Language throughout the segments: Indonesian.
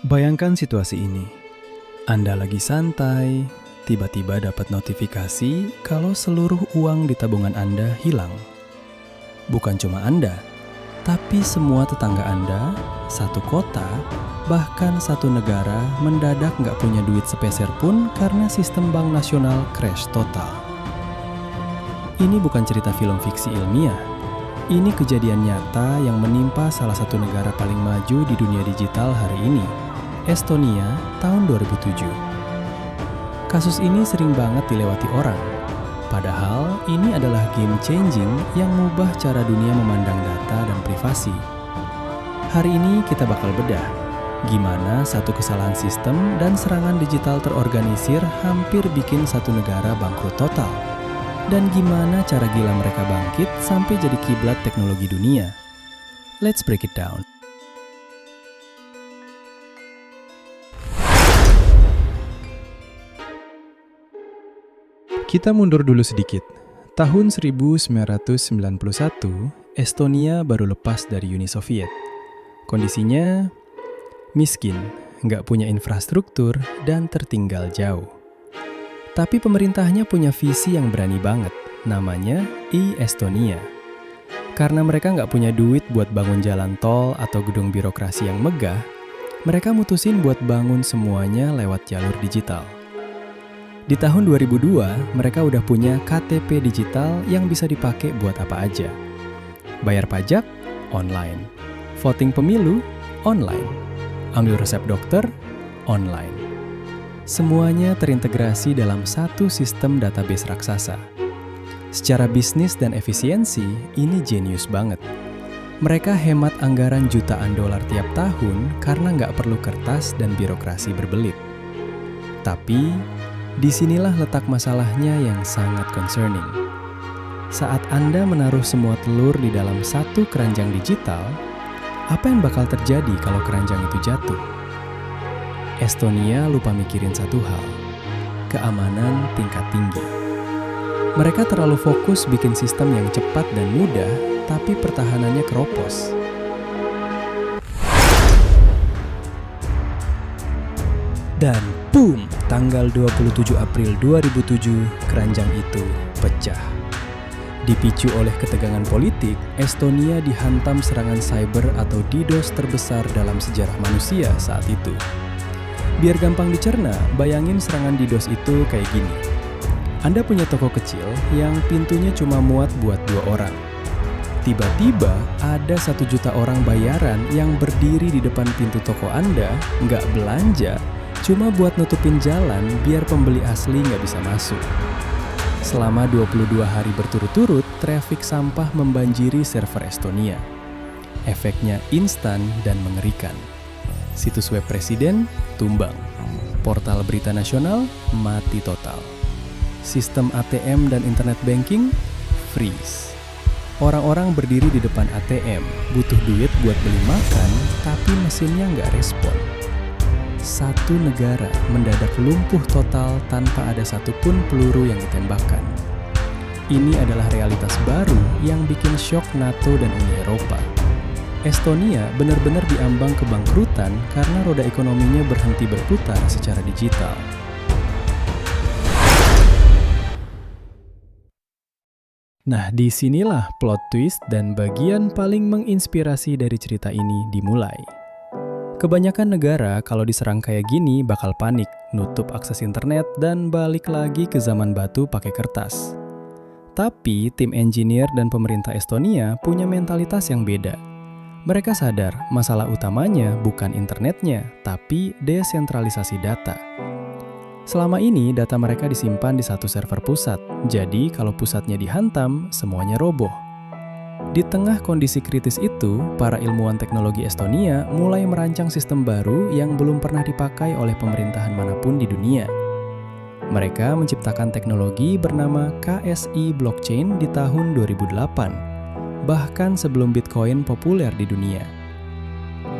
Bayangkan situasi ini. Anda lagi santai, tiba-tiba dapat notifikasi kalau seluruh uang di tabungan Anda hilang. Bukan cuma Anda, tapi semua tetangga Anda, satu kota, bahkan satu negara mendadak nggak punya duit sepeser pun karena sistem bank nasional crash total. Ini bukan cerita film fiksi ilmiah. Ini kejadian nyata yang menimpa salah satu negara paling maju di dunia digital hari ini, Estonia, tahun 2007. Kasus ini sering banget dilewati orang. Padahal ini adalah game changing yang mengubah cara dunia memandang data dan privasi. Hari ini kita bakal bedah gimana satu kesalahan sistem dan serangan digital terorganisir hampir bikin satu negara bangkrut total. Dan gimana cara gila mereka bangkit sampai jadi kiblat teknologi dunia. Let's break it down. Kita mundur dulu sedikit. Tahun 1991, Estonia baru lepas dari Uni Soviet. Kondisinya miskin, nggak punya infrastruktur, dan tertinggal jauh. Tapi pemerintahnya punya visi yang berani banget, namanya e-Estonia. Karena mereka nggak punya duit buat bangun jalan tol atau gedung birokrasi yang megah, mereka mutusin buat bangun semuanya lewat jalur digital. Di tahun 2002, mereka udah punya KTP digital yang bisa dipakai buat apa aja. Bayar pajak? Online. Voting pemilu? Online. Ambil resep dokter? Online. Semuanya terintegrasi dalam satu sistem database raksasa. Secara bisnis dan efisiensi, ini jenius banget. Mereka hemat anggaran jutaan dolar tiap tahun karena nggak perlu kertas dan birokrasi berbelit. Tapi, disinilah letak masalahnya yang sangat concerning. Saat Anda menaruh semua telur di dalam satu keranjang digital, apa yang bakal terjadi kalau keranjang itu jatuh? Estonia lupa mikirin satu hal, keamanan tingkat tinggi. Mereka terlalu fokus bikin sistem yang cepat dan mudah, tapi pertahanannya keropos. Dan boom, tanggal 27 April 2007, keranjang itu pecah. Dipicu oleh ketegangan politik, Estonia dihantam serangan cyber atau DDoS terbesar dalam sejarah manusia saat itu. Biar gampang dicerna, bayangin serangan DDoS itu kayak gini. Anda punya toko kecil yang pintunya cuma muat buat 2 orang. Tiba-tiba ada 1 juta orang bayaran yang berdiri di depan pintu toko Anda, nggak belanja, cuma buat nutupin jalan biar pembeli asli nggak bisa masuk. Selama 22 hari berturut-turut, traffic sampah membanjiri server Estonia. Efeknya instan dan mengerikan. Situs web presiden tumbang. Portal berita nasional mati total. Sistem ATM dan internet banking freeze. Orang-orang berdiri di depan ATM, butuh duit buat beli makan, tapi mesinnya nggak respon. Satu negara mendadak lumpuh total tanpa ada satupun peluru yang ditembakkan. Ini adalah realitas baru yang bikin syok NATO dan Uni Eropa. Estonia benar-benar diambang kebangkrutan karena roda ekonominya berhenti berputar secara digital. Nah, disinilah plot twist dan bagian paling menginspirasi dari cerita ini dimulai. Kebanyakan negara kalau diserang kayak gini bakal panik, nutup akses internet, dan balik lagi ke zaman batu pakai kertas. Tapi tim engineer dan pemerintah Estonia punya mentalitas yang beda. Mereka sadar masalah utamanya bukan internetnya, tapi desentralisasi data. Selama ini data mereka disimpan di satu server pusat, jadi kalau pusatnya dihantam, semuanya roboh. Di tengah kondisi kritis itu, para ilmuwan teknologi Estonia mulai merancang sistem baru yang belum pernah dipakai oleh pemerintahan manapun di dunia. Mereka menciptakan teknologi bernama KSI Blockchain di tahun 2008. Bahkan sebelum Bitcoin populer di dunia.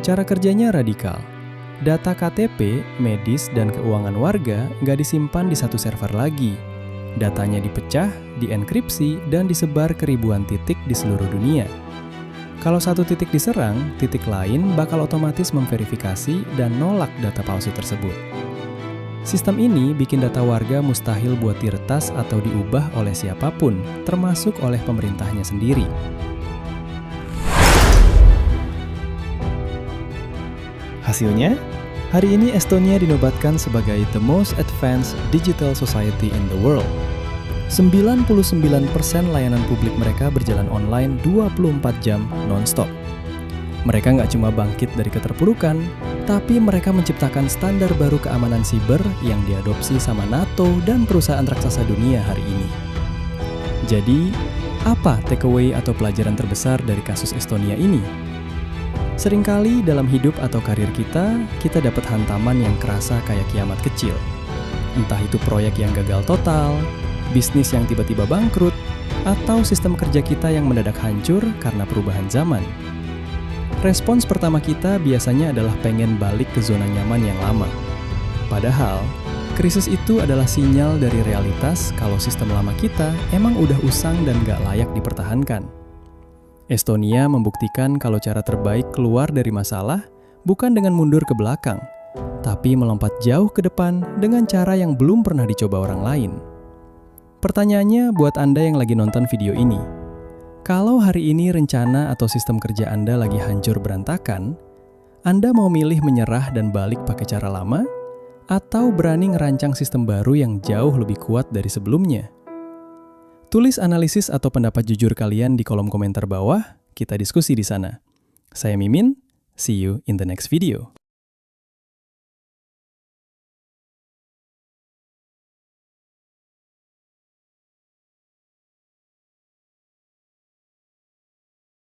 Cara kerjanya radikal. Data KTP, medis, dan keuangan warga nggak disimpan di satu server lagi. Datanya dipecah, dienkripsi, dan disebar ke ribuan titik di seluruh dunia. Kalau satu titik diserang, titik lain bakal otomatis memverifikasi dan nolak data palsu tersebut. Sistem ini bikin data warga mustahil buat diretas atau diubah oleh siapapun, termasuk oleh pemerintahnya sendiri. Hasilnya, hari ini Estonia dinobatkan sebagai the most advanced digital society in the world. 99% layanan publik mereka berjalan online 24 jam non-stop. Mereka nggak cuma bangkit dari keterpurukan, tapi mereka menciptakan standar baru keamanan siber yang diadopsi sama NATO dan perusahaan raksasa dunia hari ini. Jadi, apa takeaway atau pelajaran terbesar dari kasus Estonia ini? Seringkali dalam hidup atau karir kita dapat hantaman yang kerasa kayak kiamat kecil. Entah itu proyek yang gagal total, bisnis yang tiba-tiba bangkrut, atau sistem kerja kita yang mendadak hancur karena perubahan zaman. Respons pertama kita biasanya adalah pengen balik ke zona nyaman yang lama. Padahal, krisis itu adalah sinyal dari realitas kalau sistem lama kita emang udah usang dan gak layak dipertahankan. Estonia membuktikan kalau cara terbaik keluar dari masalah bukan dengan mundur ke belakang, tapi melompat jauh ke depan dengan cara yang belum pernah dicoba orang lain. Pertanyaannya buat Anda yang lagi nonton video ini, kalau hari ini rencana atau sistem kerja Anda lagi hancur berantakan, Anda mau milih menyerah dan balik pakai cara lama, atau berani ngerancang sistem baru yang jauh lebih kuat dari sebelumnya? Tulis analisis atau pendapat jujur kalian di kolom komentar bawah, kita diskusi di sana. Saya Mimin, see you in the next video.